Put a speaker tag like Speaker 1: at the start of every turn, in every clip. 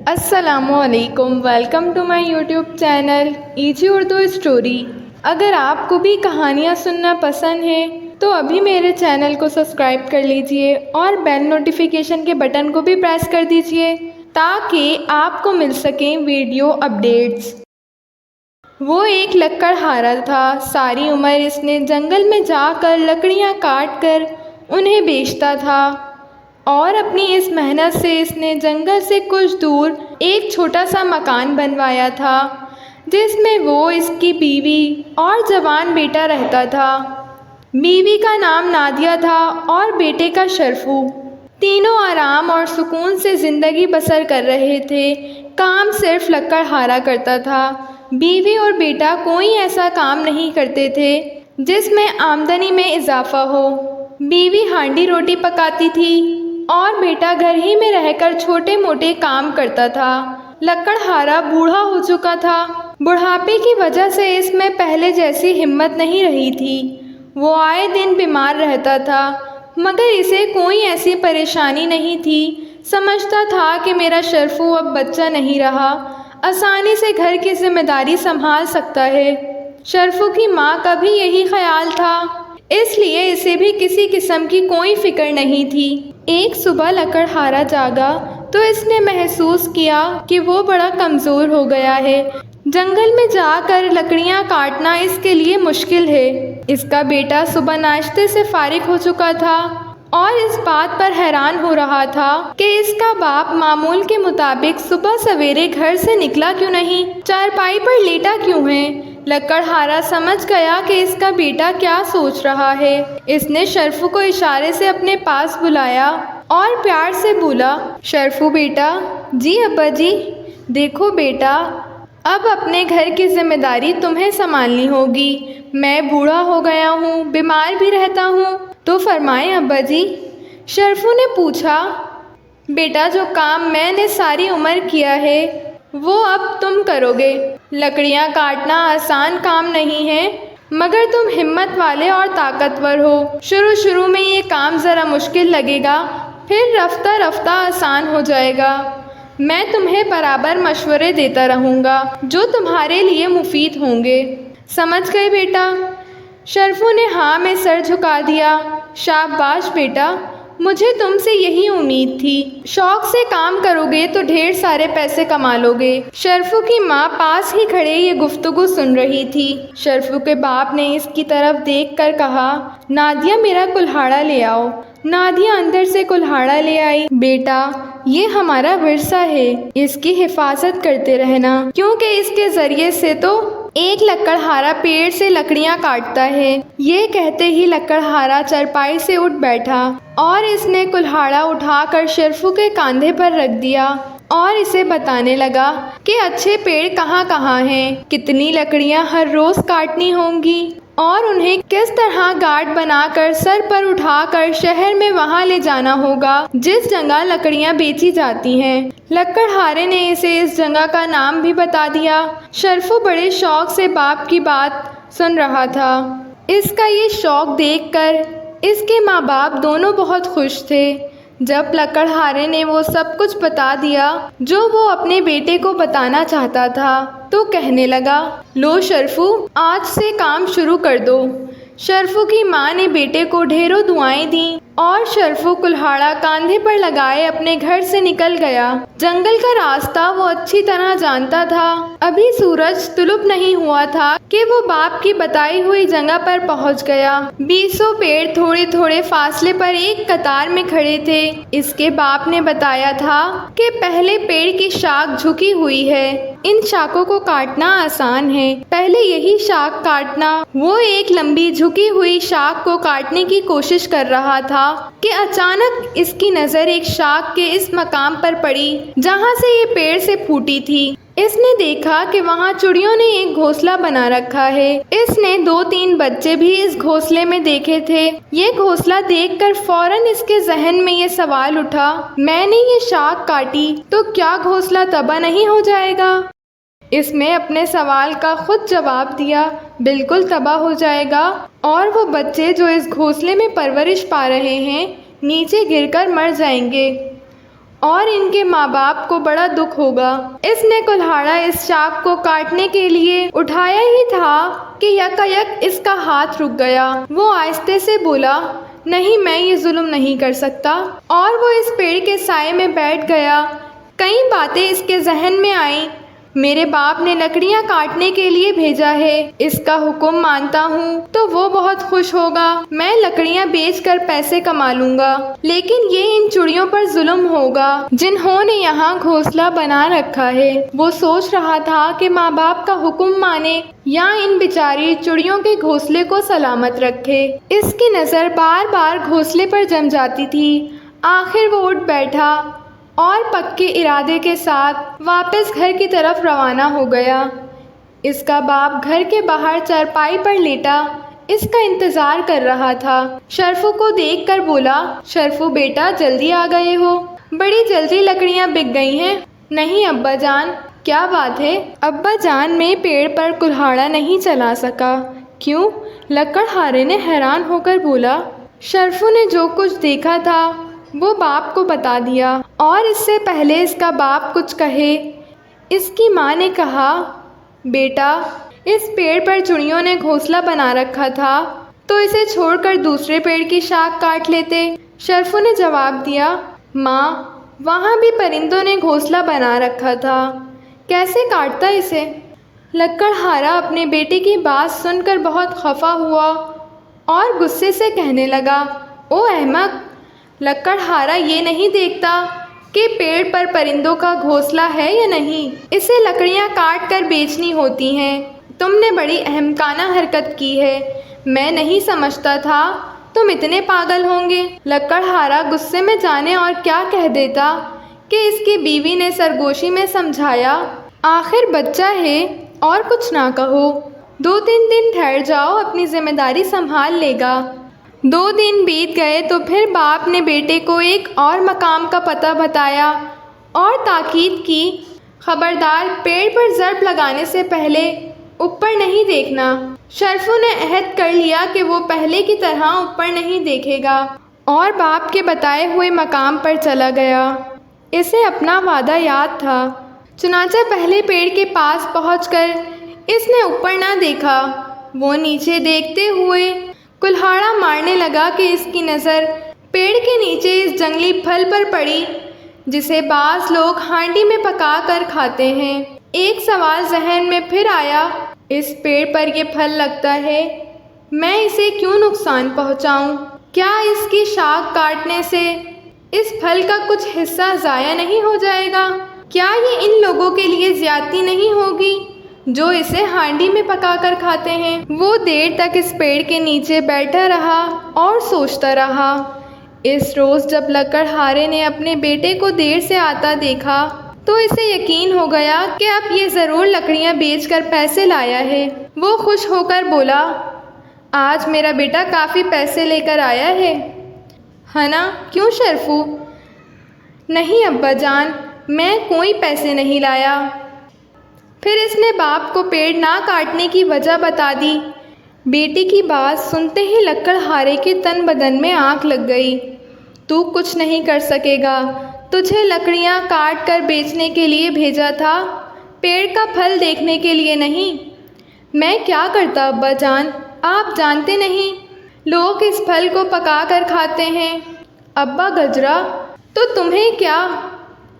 Speaker 1: السلام علیکم، welcome to my YouTube channel easy Urdu story. اگر آپ کو بھی کہانیاں سننا پسند ہے تو ابھی میرے چینل کو سبسکرائب کر لیجئے اور بیل نوٹیفیکیشن کے بٹن کو بھی پریس کر دیجئے تاکہ آپ کو مل سکیں ویڈیو اپڈیٹس۔ وہ ایک لکڑہارا تھا۔ ساری عمر اس نے جنگل میں جا کر لکڑیاں کاٹ کر انہیں بیچتا تھا اور اپنی اس محنت سے اس نے جنگل سے کچھ دور ایک چھوٹا سا مکان بنوایا تھا جس میں وہ، اس کی بیوی اور جوان بیٹا رہتا تھا۔ بیوی کا نام نادیہ تھا اور بیٹے کا شرفو۔ تینوں آرام اور سکون سے زندگی بسر کر رہے تھے۔ کام صرف لکڑہارا کرتا تھا۔ بیوی اور بیٹا کوئی ایسا کام نہیں کرتے تھے جس میں آمدنی میں اضافہ ہو۔ بیوی ہانڈی روٹی پکاتی تھی اور بیٹا گھر ہی میں رہ کر چھوٹے موٹے کام کرتا تھا۔ لکڑہارا بوڑھا ہو چکا تھا۔ بڑھاپے کی وجہ سے اس میں پہلے جیسی ہمت نہیں رہی تھی۔ وہ آئے دن بیمار رہتا تھا، مگر اسے کوئی ایسی پریشانی نہیں تھی۔ سمجھتا تھا کہ میرا شرفو اب بچہ نہیں رہا، آسانی سے گھر کی ذمہ داری سنبھال سکتا ہے۔ شرفو کی ماں کا بھی یہی خیال تھا، اس لیے اسے بھی کسی قسم کی کوئی فکر نہیں تھی۔ ایک صبح لکڑہارا جاگا تو اس نے محسوس کیا کہ وہ بڑا کمزور ہو گیا ہے۔ جنگل میں جا کر لکڑیاں کاٹنا اس کے لیے مشکل ہے۔ اس کا بیٹا صبح ناشتے سے فارغ ہو چکا تھا اور اس بات پر حیران ہو رہا تھا کہ اس کا باپ معمول کے مطابق صبح سویرے گھر سے نکلا کیوں نہیں، چارپائی پر لیٹا کیوں ہے۔ لکڑہارا سمجھ گیا کہ اس کا بیٹا کیا سوچ رہا ہے۔ اس نے شرفو کو اشارے سے اپنے پاس بلایا اور پیار سے بولا، شرفو بیٹا۔ جی ابا جی۔ دیکھو بیٹا، اب اپنے گھر کی ذمہ داری تمہیں سنبھالنی ہوگی۔ میں بوڑھا ہو گیا ہوں، بیمار بھی رہتا ہوں، تو فرمائیں ابا جی۔ شرفو نے پوچھا، بیٹا جو کام میں نے ساری عمر کیا ہے وہ اب تم کرو گے۔ لکڑیاں کاٹنا آسان کام نہیں ہے، مگر تم ہمت والے اور طاقتور ہو۔ شروع میں یہ کام ذرا مشکل لگے گا، پھر رفتہ رفتہ آسان ہو جائے گا۔ میں تمہیں برابر مشورے دیتا رہوں گا جو تمہارے لیے مفید ہوں گے۔ سمجھ گئے بیٹا؟ شرفو نے ہاں میں سر جھکا دیا۔ شاباش بیٹا، مجھے تم سے یہی امید تھی۔ شوق سے کام کرو گے تو ڈھیر سارے پیسے کما لو گے۔ شرفو کی ماں پاس ہی کھڑے یہ گفتگو سن رہی تھی۔ شرفو کے باپ نے اس کی طرف دیکھ کر کہا، نادیہ میرا کلہاڑا لے آؤ۔ نادیہ اندر سے کلہاڑا لے آئی۔ بیٹا، یہ ہمارا ورثہ ہے، اس کی حفاظت کرتے رہنا، کیونکہ اس کے ذریعے سے تو ایک لکڑہارا پیڑ سے لکڑیاں کاٹتا ہے۔ یہ کہتے ہی لکڑہارا چارپائی سے اٹھ بیٹھا اور اس نے کلہاڑا اٹھا کر شرفو کے کاندھے پر رکھ دیا اور اسے بتانے لگا کہ اچھے پیڑ کہاں کہاں ہیں، کتنی لکڑیاں ہر روز کاٹنی ہوں گی اور انہیں کس طرح گارڈ بنا کر سر پر اٹھا کر شہر میں وہاں لے جانا ہوگا جس جگہ لکڑیاں بیچی جاتی ہیں۔ لکڑہارے نے اسے اس جگہ کا نام بھی بتا دیا۔ شرفو بڑے شوق سے باپ کی بات سن رہا تھا۔ اس کا یہ شوق دیکھ کر اس کے ماں باپ دونوں بہت خوش تھے۔ جب لکڑہارے نے وہ سب کچھ بتا دیا جو وہ اپنے بیٹے کو بتانا چاہتا تھا تو کہنے لگا، لو شرفو، آج سے کام شروع کر دو۔ شرفو کی ماں نے بیٹے کو ڈھیروں دعائیں دیں اور شرفو کلہاڑا کاندھے پر لگائے اپنے گھر سے نکل گیا۔ جنگل کا راستہ وہ اچھی طرح جانتا تھا۔ ابھی سورج طلوع نہیں ہوا تھا کہ وہ باپ کی بتائی ہوئی جگہ پر پہنچ گیا۔ 20 پیڑ تھوڑے تھوڑے فاصلے پر ایک قطار میں کھڑے تھے۔ اس کے باپ نے بتایا تھا کہ پہلے پیڑ کی شاخ جھکی ہوئی ہے، ان شاخوں کو کاٹنا آسان ہے، پہلے یہی شاخ کاٹنا۔ وہ ایک لمبی جھکی ہوئی شاخ کو کاٹنے کی کوشش کر رہا تھا کہ اچانک اس کی نظر ایک شاخ کے اس مقام پر پڑی جہاں سے یہ پیڑ سے پھوٹی تھی۔ اس نے دیکھا کہ وہاں چڑیوں نے ایک گھونسلہ بنا رکھا ہے۔ اس نے 2-3 بچے بھی اس گھونسلے میں دیکھے تھے۔ یہ گھونسلہ دیکھ کر فوراً اس کے ذہن میں یہ سوال اٹھا، میں نے یہ شاخ کاٹی تو کیا گھونسلہ تباہ نہیں ہو جائے گا؟ اس میں اپنے سوال کا خود جواب دیا، بالکل تباہ ہو جائے گا، اور وہ بچے جو اس گھونسلے میں پرورش پا رہے ہیں نیچے گر کر مر جائیں گے۔ اور ان کے ماں باپ کو بڑا دکھ ہوگا۔ اس نے کلہاڑا اس شاخ کو کاٹنے کے لیے اٹھایا ہی تھا کہ یکایک اس کا ہاتھ رک گیا۔ وہ آہستہ سے بولا، نہیں، میں یہ ظلم نہیں کر سکتا، اور وہ اس پیڑ کے سائے میں بیٹھ گیا۔ کئی باتیں اس کے ذہن میں آئیں۔ میرے باپ نے لکڑیاں کاٹنے کے لیے بھیجا ہے، اس کا حکم مانتا ہوں تو وہ بہت خوش ہوگا، میں لکڑیاں بیچ کر پیسے کما لوں گا، لیکن یہ ان چڑیوں پر ظلم ہوگا جنہوں نے یہاں گھونسلہ بنا رکھا ہے۔ وہ سوچ رہا تھا کہ ماں باپ کا حکم مانے یا ان بیچاری چڑیوں کے گھونسلے کو سلامت رکھے۔ اس کی نظر بار بار گھونسلے پر جم جاتی تھی۔ آخر وہ اٹھ بیٹھا اور پکے ارادے کے ساتھ واپس گھر کی طرف روانہ ہو گیا۔ اس کا باپ گھر کے باہر چارپائی پر لیٹا اس کا انتظار کر رہا تھا۔ شرفو کو دیکھ کر بولا، شرفو بیٹا، جلدی آ گئے ہو، بڑی جلدی لکڑیاں بک گئی ہیں۔ نہیں ابا جان۔ کیا بات ہے ابا جان؟ میں پیڑ پر کلہاڑا نہیں چلا سکا۔ کیوں؟ لکڑہارے نے حیران ہو کر بولا۔ شرفو نے جو کچھ دیکھا تھا وہ باپ کو بتا دیا، اور اس سے پہلے اس کا باپ کچھ کہے اس کی ماں نے کہا، بیٹا، اس پیڑ پر چڑیوں نے گھونسلہ بنا رکھا تھا تو اسے چھوڑ کر دوسرے پیڑ کی شاخ کاٹ لیتے۔ شرفو نے جواب دیا، ماں، وہاں بھی پرندوں نے گھونسلہ بنا رکھا تھا، کیسے کاٹتا اسے؟ لکڑہارا اپنے بیٹے کی بات سن کر بہت خفا ہوا اور غصے سے کہنے لگا، او احمق، لکڑہارا یہ نہیں دیکھتا کہ پیڑ پر پرندوں کا گھونسلہ ہے یا نہیں؟ اسے لکڑیاں کاٹ کر بیچنی ہوتی ہیں۔ تم نے بڑی احمقانہ حرکت کی ہے، میں نہیں سمجھتا تھا تم اتنے پاگل ہوں گے۔ لکڑہارا غصے میں جانے اور کیا کہہ دیتا کہ اس کی بیوی نے سرگوشی میں سمجھایا، آخر بچہ ہے اور کچھ نہ کہو، 2-3 دن ٹھہر جاؤ، اپنی ذمہ داری سنبھال لے گا۔ 2 دن بیت گئے تو پھر باپ نے بیٹے کو ایک اور مقام کا پتہ بتایا اور تاکید کی، خبردار، پیڑ پر ضرب لگانے سے پہلے اوپر نہیں دیکھنا۔ شرفو نے عہد کر لیا کہ وہ پہلے کی طرح اوپر نہیں دیکھے گا اور باپ کے بتائے ہوئے مقام پر چلا گیا۔ اسے اپنا وعدہ یاد تھا، چنانچہ پہلے پیڑ کے پاس پہنچ کر اس نے اوپر نہ دیکھا۔ وہ نیچے دیکھتے ہوئے کلہاڑا مارنے لگا کہ اس کی نظر پیڑ کے نیچے اس جنگلی پھل پر پڑی جسے بعض لوگ ہانڈی میں پکا کر کھاتے ہیں۔ ایک سوال ذہن میں پھر آیا، اس پیڑ پر یہ پھل لگتا ہے، میں اسے کیوں نقصان پہنچاؤں؟ کیا اس کی شاخ کاٹنے سے اس پھل کا کچھ حصہ ضائع نہیں ہو جائے گا؟ کیا یہ ان لوگوں کے لیے زیادتی نہیں ہوگی جو اسے ہانڈی میں پکا کر کھاتے ہیں؟ وہ دیر تک اس پیڑ کے نیچے بیٹھا رہا اور سوچتا رہا۔ اس روز جب لکڑہارے نے اپنے بیٹے کو دیر سے آتا دیکھا تو اسے یقین ہو گیا کہ اب یہ ضرور لکڑیاں بیچ کر پیسے لایا ہے۔ وہ خوش ہو کر بولا، آج میرا بیٹا کافی پیسے لے کر آیا ہے نا؟ کیوں شرفو؟ نہیں ابا جان، میں کوئی پیسے نہیں لایا۔ پھر اس نے باپ کو پیڑ نہ کاٹنے کی وجہ بتا دی۔ بیٹی کی بات سنتے ہی لکڑہارے کے تن بدن میں آگ لگ گئی۔ تو کچھ نہیں کر سکے گا، تجھے لکڑیاں کاٹ کر بیچنے کے لیے بھیجا تھا، پیڑ کا پھل دیکھنے کے لیے نہیں۔ میں کیا کرتا ابا جان، آپ جانتے نہیں، لوگ اس پھل کو پکا کر کھاتے ہیں۔ ابا گجرا، تو تمہیں کیا،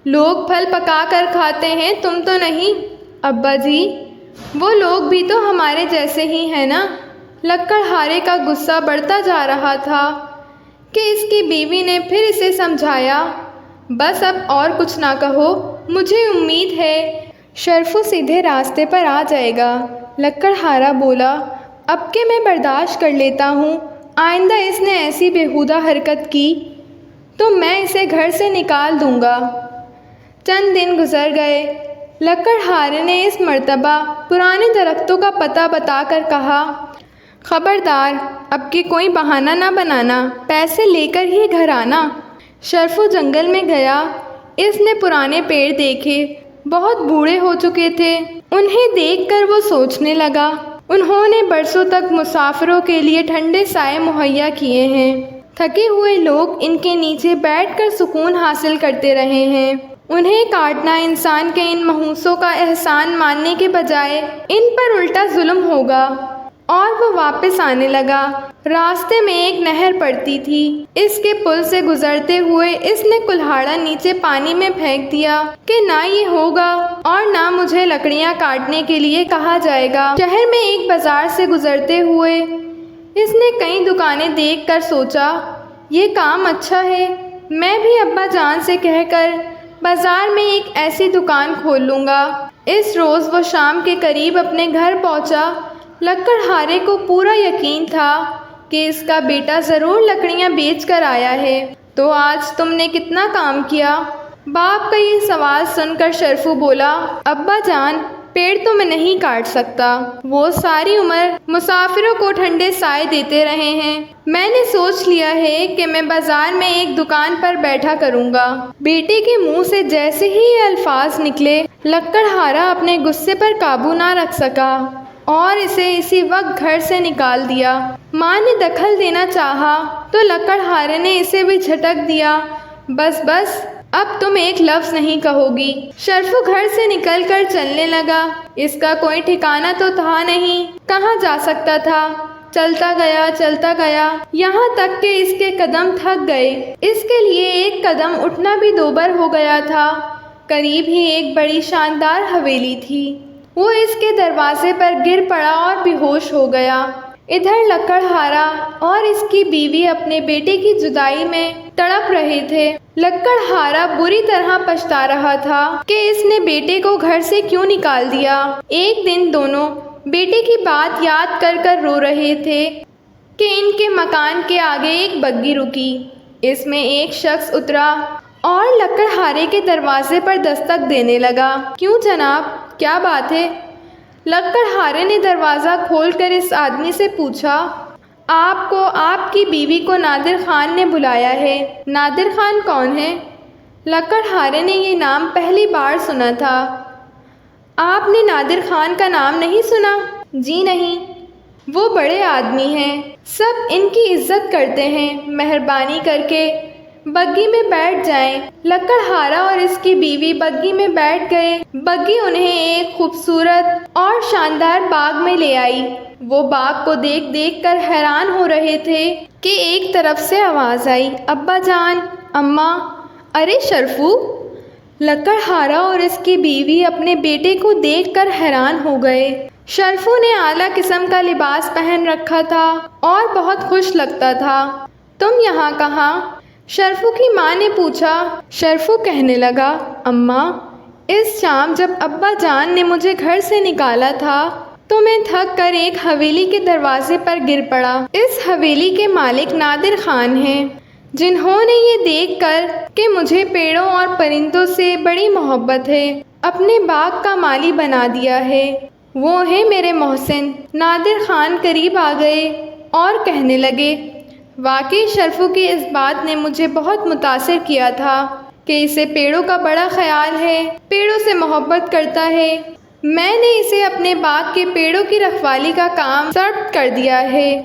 Speaker 1: لوگ پھل پکا کر کھاتے ہیں، تم تو نہیں۔ ابا جی، وہ لوگ بھی تو ہمارے جیسے ہی ہیں نا۔ لکڑہارے کا غصہ بڑھتا جا رہا تھا کہ اس کی بیوی نے پھر اسے سمجھایا، بس اب اور کچھ نہ کہو، مجھے امید ہے شرفو سیدھے راستے پر آ جائے گا۔ لکڑہارا بولا، اب کہ میں برداشت کر لیتا ہوں، آئندہ اس نے ایسی بیہودہ حرکت کی تو میں اسے گھر سے نکال دوں گا۔ چند دن گزر گئے۔ لکڑہارے نے اس مرتبہ پرانے درختوں کا پتہ بتا کر کہا، خبردار، اب کہ کوئی بہانہ نہ بنانا، پیسے لے کر ہی گھر آنا۔ شرفو جنگل میں گیا۔ اس نے پرانے پیڑ دیکھے، بہت بوڑھے ہو چکے تھے۔ انہیں دیکھ کر وہ سوچنے لگا، انہوں نے برسوں تک مسافروں کے لیے ٹھنڈے سائے مہیا کیے ہیں، تھکے ہوئے لوگ ان کے نیچے بیٹھ کر سکون حاصل کرتے رہے ہیں۔ انہیں کاٹنا انسان کے ان محسوسوں کا احسان ماننے کے بجائے ان پر الٹا ظلم ہوگا۔ اور وہ واپس آنے لگا۔ راستے میں ایک نہر پڑتی تھی۔ اس کے پل سے گزرتے ہوئے اس نے کلہاڑا نیچے پانی میں پھینک دیا کہ نہ یہ ہوگا اور نہ مجھے لکڑیاں کاٹنے کے لیے کہا جائے گا۔ شہر میں ایک بازار سے گزرتے ہوئے اس نے کئی دکانیں دیکھ کر سوچا، یہ کام اچھا ہے، میں بھی ابا جان سے کہہ کر بازار میں ایک ایسی دکان کھول لوں گا۔ اس روز وہ شام کے قریب اپنے گھر پہنچا۔ لکڑہارے کو پورا یقین تھا کہ اس کا بیٹا ضرور لکڑیاں بیچ کر آیا ہے۔ تو آج تم نے کتنا کام کیا؟ باپ کا یہ سوال سن کر شرفو بولا، ابا جان، پیڑ تو میں نہیں کاٹ سکتا، وہ ساری عمر مسافروں کو ٹھنڈے سائے دیتے رہے ہیں۔ میں نے سوچ لیا ہے کہ میں بازار میں ایک دکان پر بیٹھا کروں گا۔ بیٹے کے منہ سے جیسے ہی یہ الفاظ نکلے، لکڑہارا اپنے غصے پر قابو نہ رکھ سکا اور اسے اسی وقت گھر سے نکال دیا۔ ماں نے دخل دینا چاہا تو لکڑہارے نے اسے بھی جھٹک دیا۔ بس بس، اب تم ایک لفظ نہیں کہو گی۔ شرفو گھر سے نکل کر چلنے لگا۔ اس کا کوئی ٹھکانہ تو تھا نہیں، کہاں جا سکتا تھا۔ چلتا گیا یہاں تک کہ اس کے قدم تھک گئے۔ اس کے لیے ایک قدم اٹھنا بھی دوبر ہو گیا تھا۔ قریب ہی ایک بڑی شاندار حویلی تھی۔ وہ اس کے دروازے پر گر پڑا اور بے ہوش ہو گیا۔ ادھر لکڑہارا اور اس کی بیوی اپنے بیٹے کی جدائی میں تڑپ رہے تھے۔ لکڑہارا بری طرح پچھتا رہا تھا کہ اس نے بیٹے کو گھر سے کیوں نکال دیا۔ ایک دن دونوں بیٹے کی بات یاد کر کر رو رہے تھے کہ ان کے مکان کے آگے ایک بگی رکی۔ اس میں ایک شخص اترا اور لکڑہارے کے دروازے پر دستک دینے لگا۔ کیوں جناب، کیا بات ہے؟ لکڑہارے نے دروازہ کھول کر اس آدمی سے پوچھا، آپ کو آپ کی بیوی کو نادر خان نے بلایا ہے۔ نادر خان کون ہے؟ لکڑہارے نے یہ نام پہلی بار سنا تھا۔ آپ نے نادر خان کا نام نہیں سنا؟ جی نہیں، وہ بڑے آدمی ہیں، سب ان کی عزت کرتے ہیں، مہربانی کر کے بگی میں بیٹھ جائیں۔ لکڑہارا اور اس کی بیوی بگی میں بیٹھ گئے۔ بگی انہیں ایک خوبصورت اور شاندار باغ میں لے آئی۔ وہ باغ کو دیکھ دیکھ کر حیران ہو رہے تھے کہ ایک طرف سے آواز آئی، ابا جان، اماں، ارے شرفو! لکڑہارا اور اس کی بیوی اپنے بیٹے کو دیکھ کر حیران ہو گئے۔ شرفو نے اعلیٰ قسم کا لباس پہن رکھا تھا اور بہت خوش لگتا تھا۔ تم یہاں کہاں؟ شرفو کی ماں نے پوچھا۔ شرفو کہنے لگا، اماں، اس شام جب ابا جان نے مجھے گھر سے نکالا تھا تو میں تھک کر ایک حویلی کے دروازے پر گر پڑا۔ اس حویلی کے مالک نادر خان ہیں، جنہوں نے یہ دیکھ کر کہ مجھے پیڑوں اور پرندوں سے بڑی محبت ہے، اپنے باغ کا مالی بنا دیا ہے۔ وہ ہیں میرے محسن۔ نادر خان قریب آ گئے اور کہنے لگے، واقعی شرفو کی اس بات نے مجھے بہت متاثر کیا تھا کہ اسے پیڑوں کا بڑا خیال ہے، پیڑوں سے محبت کرتا ہے۔ میں نے اسے اپنے باغ کے پیڑوں کی رکھوالی کا کام سپرد کر دیا ہے۔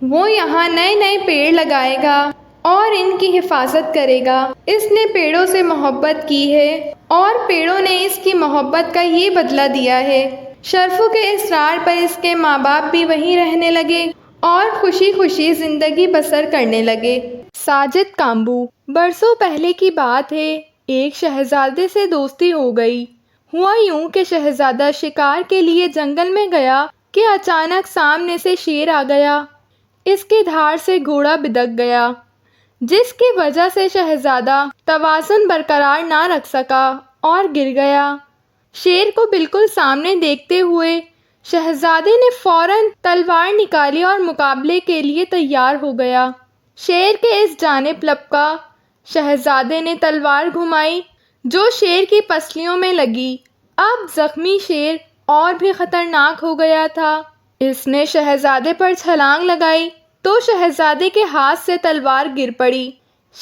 Speaker 1: وہ یہاں نئے نئے پیڑ لگائے گا اور ان کی حفاظت کرے گا۔ اس نے پیڑوں سے محبت کی ہے اور پیڑوں نے اس کی محبت کا یہ بدلہ دیا ہے۔ شرفو کے اصرار پر اس کے ماں باپ بھی وہیں رہنے لگے اور خوشی خوشی زندگی بسر کرنے لگے۔ ساجد کامبو۔ برسوں پہلے کی بات ہے، ایک شہزادے سے دوستی ہو گئی۔ ہوا یوں کہ شہزادہ شکار کے لیے جنگل میں گیا کہ اچانک سامنے سے شیر آ گیا۔ اس کے دھار سے گھوڑا بدک گیا، جس کی وجہ سے شہزادہ توازن برقرار نہ رکھ سکا اور گر گیا۔ شیر کو بالکل سامنے دیکھتے ہوئے شہزادے نے فوراً تلوار نکالی اور مقابلے کے لیے تیار ہو گیا۔ شیر کے اس جانب لپکا، شہزادے نے تلوار گھمائی جو شیر کی پسلیوں میں لگی۔ اب زخمی شیر اور بھی خطرناک ہو گیا تھا۔ اس نے شہزادے پر چھلانگ لگائی تو شہزادے کے ہاتھ سے تلوار گر پڑی۔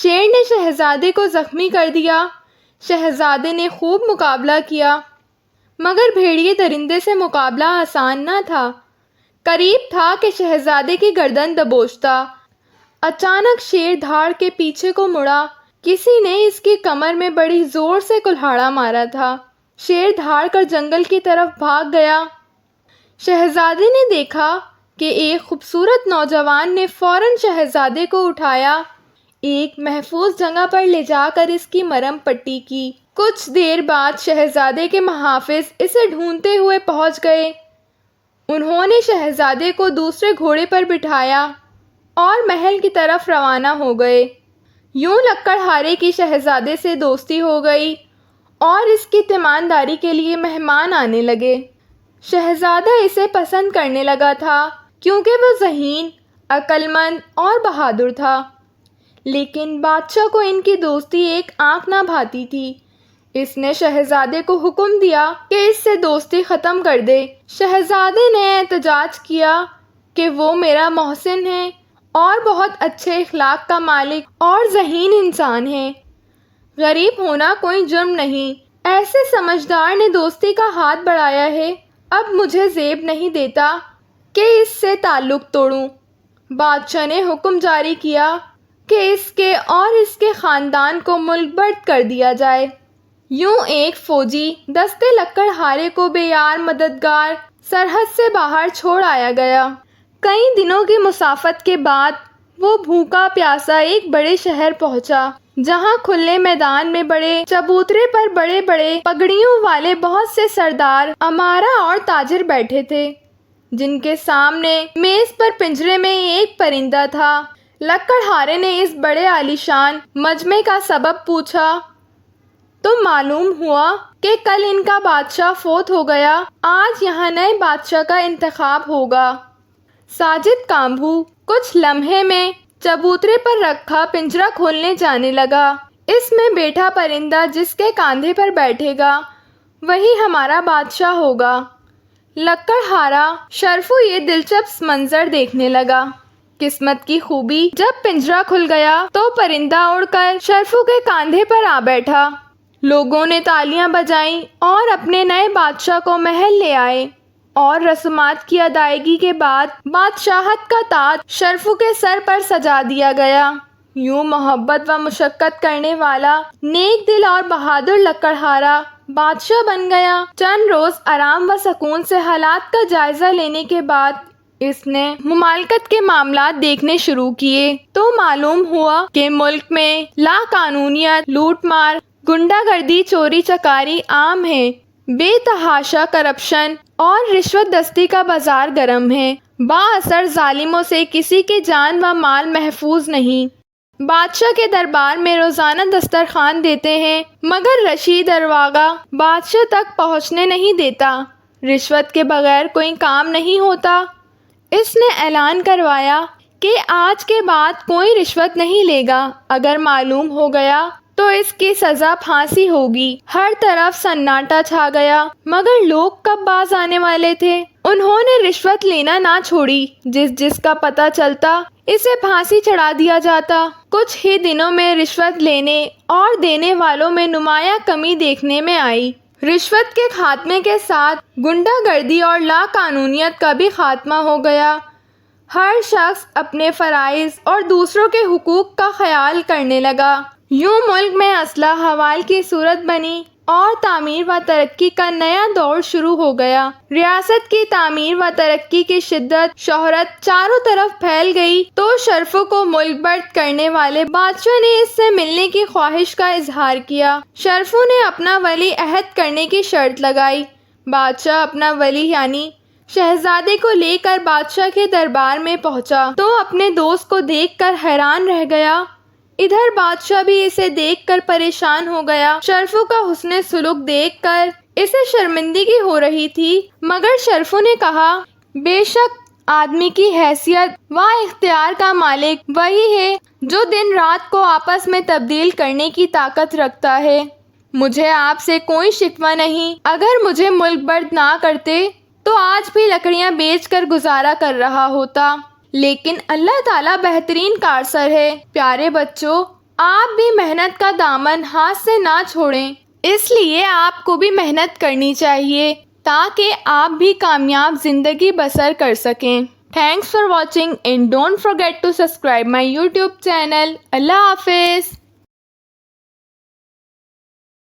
Speaker 1: شیر نے شہزادے کو زخمی کر دیا۔ شہزادے نے خوب مقابلہ کیا، مگر بھیڑیے درندے سے مقابلہ آسان نہ تھا۔ قریب تھا کہ شہزادے کی گردن دبوچتا۔ اچانک شیر دھاڑ کے پیچھے کو مڑا۔ کسی نے اس کی کمر میں بڑی زور سے کلہاڑا مارا تھا۔ شیر دھاڑ کر جنگل کی طرف بھاگ گیا۔ شہزادے نے دیکھا کہ ایک خوبصورت نوجوان نے فوراً شہزادے کو اٹھایا، ایک محفوظ جگہ پر لے جا کر اس کی مرہم پٹی کی۔ کچھ دیر بعد شہزادے کے محافظ اسے ڈھونڈتے ہوئے پہنچ گئے۔ انہوں نے شہزادے کو دوسرے گھوڑے پر بٹھایا اور محل کی طرف روانہ ہو گئے۔ یوں لکڑہارے کی شہزادے سے دوستی ہو گئی اور اس کی تیمارداری کے لیے مہمان آنے لگے۔ شہزادہ اسے پسند کرنے لگا تھا کیونکہ وہ ذہین، عقل مند اور بہادر تھا، لیکن بادشاہ کو ان کی دوستی ایک آنکھ نہ بھاتی تھی۔ اس نے شہزادے کو حکم دیا کہ اس سے دوستی ختم کر دے۔ شہزادے نے احتجاج کیا کہ وہ میرا محسن ہے اور بہت اچھے اخلاق کا مالک اور ذہین انسان ہے۔ غریب ہونا کوئی جرم نہیں۔ ایسے سمجھدار نے دوستی کا ہاتھ بڑھایا ہے، اب مجھے زیب نہیں دیتا کہ اس سے تعلق توڑوں۔ بادشاہ نے حکم جاری کیا کہ اس کے اور اس کے خاندان کو ملک برد کر دیا جائے۔ یوں ایک فوجی دستے لکڑہارے کو بے یار مددگار سرحد سے باہر چھوڑ آیا گیا۔ کئی دنوں کی مسافت کے بعد وہ بھوکا پیاسا ایک بڑے شہر پہنچا، جہاں کھلے میدان میں بڑے چبوترے پر بڑے بڑے پگڑیوں والے بہت سے سردار، امارا اور تاجر بیٹھے تھے، جن کے سامنے میز پر پنجرے میں ایک پرندہ تھا۔ لکڑہارے نے اس بڑے عالیشان مجمع کا سبب پوچھا تو معلوم ہوا کہ کل ان کا بادشاہ فوت ہو گیا، آج یہاں نئے بادشاہ کا انتخاب ہوگا۔ ساجد کامبھو کچھ لمحے میں چبوترے پر رکھا پنجرہ کھولنے جانے لگا۔ اس میں بیٹھا پرندہ جس کے کاندھے پر بیٹھے گا وہی ہمارا بادشاہ ہوگا۔ لکڑہارا شرفو یہ دلچسپ منظر دیکھنے لگا۔ قسمت کی خوبی، جب پنجرہ کھل گیا تو پرندہ اڑ کر شرفو کے کاندھے پر آ بیٹھا۔ لوگوں نے تالیاں بجائیں اور اپنے نئے بادشاہ کو محل لے آئے، اور رسومات کی ادائیگی کے بعد بادشاہت کا تاج شرفو کے سر پر سجا دیا گیا۔ یوں محبت و مشقت کرنے والا، نیک دل اور بہادر لکڑہارا بادشاہ بن گیا۔ چند روز آرام و سکون سے حالات کا جائزہ لینے کے بعد اس نے مملکت کے معاملات دیکھنے شروع کیے تو معلوم ہوا کہ ملک میں لا قانونیت، لوٹ مار، گنڈا گردی، چوری چکاری عام ہے، بے تحاشا کرپشن اور رشوت دستی کا بازار گرم ہے، با اثر ظالموں سے کسی کی جان و مال محفوظ نہیں۔ بادشاہ کے دربار میں روزانہ دسترخوان دیتے ہیں، مگر رشید ارواگا بادشاہ تک پہنچنے نہیں دیتا۔ رشوت کے بغیر کوئی کام نہیں ہوتا۔ اس نے اعلان کروایا کہ آج کے بعد کوئی رشوت نہیں لے گا، اگر معلوم ہو گیا تو اس کی سزا پھانسی ہوگی۔ ہر طرف سناٹا چھا گیا، مگر لوگ کب باز آنے والے تھے؟ انہوں نے رشوت لینا نہ چھوڑی۔ جس کا پتہ چلتا اسے پھانسی چڑھا دیا جاتا۔ کچھ ہی دنوں میں رشوت لینے اور دینے والوں میں نمایاں کمی دیکھنے میں آئی۔ رشوت کے خاتمے کے ساتھ گنڈا گردی اور لا قانونیت کا بھی خاتمہ ہو گیا۔ ہر شخص اپنے فرائض اور دوسروں کے حقوق کا خیال کرنے لگا۔ یوں ملک میں اصلاح حوال کی صورت بنی اور تعمیر و ترقی کا نیا دور شروع ہو گیا۔ ریاست کی تعمیر و ترقی کی شدت شہرت چاروں طرف پھیل گئی تو شرفو کو ملک برد کرنے والے بادشاہ نے اس سے ملنے کی خواہش کا اظہار کیا۔ شرفو نے اپنا ولی عہد کرنے کی شرط لگائی۔ بادشاہ اپنا ولی یعنی شہزادے کو لے کر بادشاہ کے دربار میں پہنچا تو اپنے دوست کو دیکھ کر حیران رہ گیا۔ ادھر بادشاہ بھی اسے دیکھ کر پریشان ہو گیا۔ شرفو کا حسن سلوک دیکھ کر اسے شرمندگی ہو رہی تھی، مگر شرفو نے کہا، بے شک آدمی کی حیثیت و اختیار کا مالک وہی ہے جو دن رات کو آپس میں تبدیل کرنے کی طاقت رکھتا ہے۔ مجھے آپ سے کوئی شکوہ نہیں، اگر مجھے ملک برد نہ کرتے تو آج بھی لکڑیاں بیچ کر گزارا کر رہا ہوتا، لیکن اللہ تعالیٰ بہترین کارسر ہے۔ پیارے بچوں، آپ بھی محنت کا دامن ہاتھ سے نہ چھوڑیں، اس لیے آپ کو بھی محنت کرنی چاہیے تاکہ آپ بھی کامیاب زندگی بسر کر سکیں۔ Thanks for watching and don't forget to subscribe my YouTube channel. Allah Hafiz.